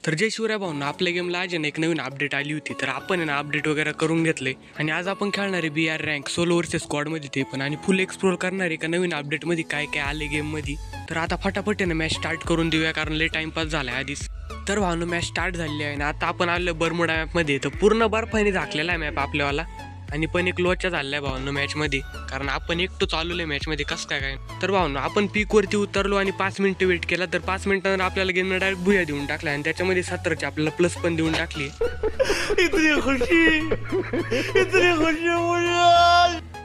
तर जय शिवराय भाऊंना, आपल्या गेमला आज एक नवीन अपडेट आली होती. तर आपण ना अपडेट वगैरे करून घेतले आणि आज आपण खेळणार आहे BR रँक सोलो वर्सेस स्क्वॉडमध्ये ते पण, आणि फुल एक्सप्लोर करणार आहे का नवीन अपडेटमध्ये काय काय आले गेममध्ये. तर आता फटाफट ना मॅच स्टार्ट करून देऊया, कारण लय टाइमपास झाला आधीच. तर भाऊंनो मॅच स्टार्ट झाली आहे ना. आता आपण आलो बर्मुडा मॅपमध्ये. तर पूर्ण बर्फाने झाकलेला आहे मॅप आपल्यावाला, आणि पण एक लोचा झालेला आहे भाऊंनो मॅचमध्ये, कारण आपण एकटो चालवलं मॅचमध्ये. कसं काय तर भाऊंनो आपण पीकवरती उतरलो आणि 5 मिनिटं वेट केला. तर 5 मिनिटांनंतर आपल्याला गेमनं डायरेक्ट भुया देऊन टाकला, आणि त्याच्यामध्ये 17ची आपल्याला प्लस पण देऊन टाकली.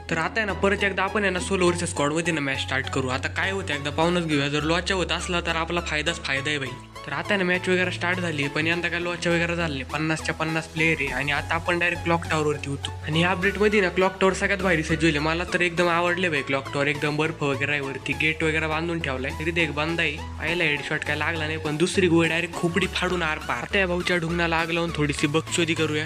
तर आता आहे ना परत एकदा आपण आहे ना सोलो वर्सेस स्क्वॉडमध्ये ना मॅच स्टार्ट करू. आता काय होतं एकदा पाहूनच घेऊया. जर लॉच्या होत असला तर आपला फायदाच फायदा आहे भाई. तर आता ना मॅच वगैरे स्टार्ट झाली, पण यंदा काय लॉच्या वगैरे झाले 50च्या 50 प्लेयर आहे. आणि आता आपण डायरेक्ट क्लॉक टावरवरती होतो. आणि या अपडेटमध्ये ना क्लॉक टावर सगळ्यात भारी सजवले. मला तर एकदम आवडले भाई क्लॉक टावर. एकदम बर्फ वगैरे आहे वरती, गेट वगैरे बांधून ठेवलाय. तरी ते एक बंद आहे, आयला हेडशॉट काय लागला नाही, पण दुसरी गोळी डायरेक्ट खोपडी फाडून आर पार. आता या भाऊच्या ढुंगणाला आग लावून थोडीशी बकचोदी करूया.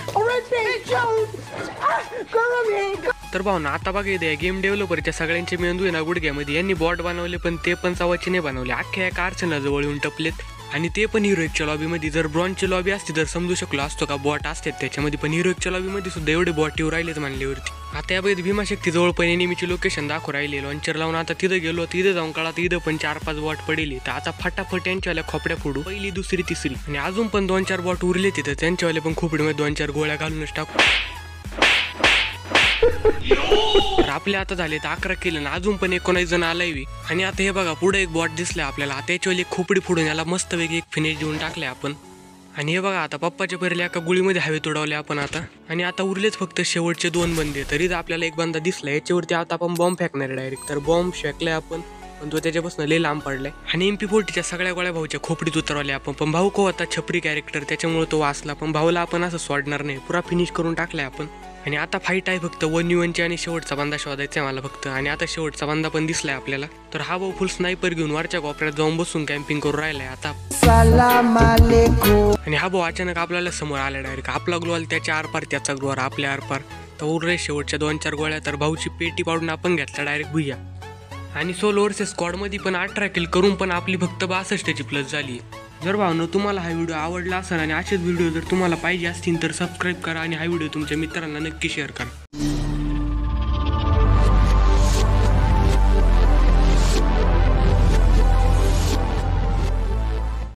तर भाऊ ना आता बघा इथे गेम डेव्हलपरच्या सगळ्यांचे मेंदू आहे ना गुडघ्यामध्ये. यांनी बॉट बनवले, पण ते पण चवाचे नाही बनवले. अख्ख्या एका आर्चना जवळ येऊन टपलेत, आणि ते पण हिरोईकच्या लॉबीमध्ये. जर ब्रॉन्झची लॉबी असती तर समजू शकलो असतो का बॉट असतात त्याच्यामध्ये, पण हिरोईकच्या लॉबीमध्ये सुद्धा एवढे बॉट येऊ राहिलेत मानल्यावरती. आता या बाई भीमाशक्ती जवळ पण नेहमीची लोकेशन दाखवू राहिले. लॉन्चर लावून आता तिथं गेलो, तिथं जाऊन काळात इथं पण 4-5 बॉट पडले. तर आता फटाफट यांच्यावाल्या खोपड्या फोडू, पहिली दुसरी तिसरी, आणि अजून पण 2-4 बॉट उरले तिथं. त्यांच्यावाले पण खोपडीमध्ये 2-4 गोळ्या घालूनच टाकू. तर आपले आता झाले तर 11 केलं ना, अजून पण 19 जण आलाय. आणि आता हे बघा पुढे एक बॉट दिसलाय आपल्याला. आता याच्यावाली खोपडी फोडून याला मस्त वेगळी एक फिनिश देऊन टाकले आपण. आणि हे बघा आता पप्पाच्या पहिल्या एका गुळीमध्ये हवेत उडवले आपण आता. आणि आता उरलेच फक्त शेवटचे 2 बंदे. तरी आपल्याला एक बंदा दिसला. याच्यावरती आता आपण बॉम्ब फेकणार डायरेक्ट. तर बॉम्ब फेकलाय आपण, पण तो त्याच्यापासून लय लांब पडलाय. आणि MP40च्या सगळ्या गोळ्या भाऊच्या खोपडीत उतरवल्या आपण. पण भाऊ को होता छपरी कॅरेक्टर, त्याच्यामुळे तो वाचला. पण भाऊला आपण असं सोडणार नाही, पुरा फिनिश करून टाकलाय आपण. आणि आता फाईट आहे फक्त 1v1ची, आणि शेवटचा बंदा शोधायचा आहे मला फक्त. आणि आता शेवटचा बंदा पण दिसलाय आपल्याला. तर हा भाऊ फुल स्नायपर घेऊन वरच्या कोपऱ्यात जाऊन बसून कॅम्पिंग करून राहिलाय आता. आणि हा भाऊ अचानक आपल्याला समोर आला डायरेक्ट. आपला ग्लोअर त्याच्या आरपार, त्याचा ग्लोअर आपल्या आरपार. तर उरले शेवटच्या 2-4 गोळ्या. तर भाऊची पेटी पाडून आपण घेतला डायरेक्ट भुया. आणि सोलो वर्सेस स्क्वॉडमध्ये पण 18 किल करून पण आपली फक्त 62ची प्लस झाली. जर भावनो तुम्हाला हा व्हिडिओ आवडला असेल आणि असेच व्हिडिओ जर तुम्हाला पाहिजे असतील तर सबस्क्राईब करा, आणि हा व्हिडिओ तुमच्या मित्रांना नक्की शेअर करा.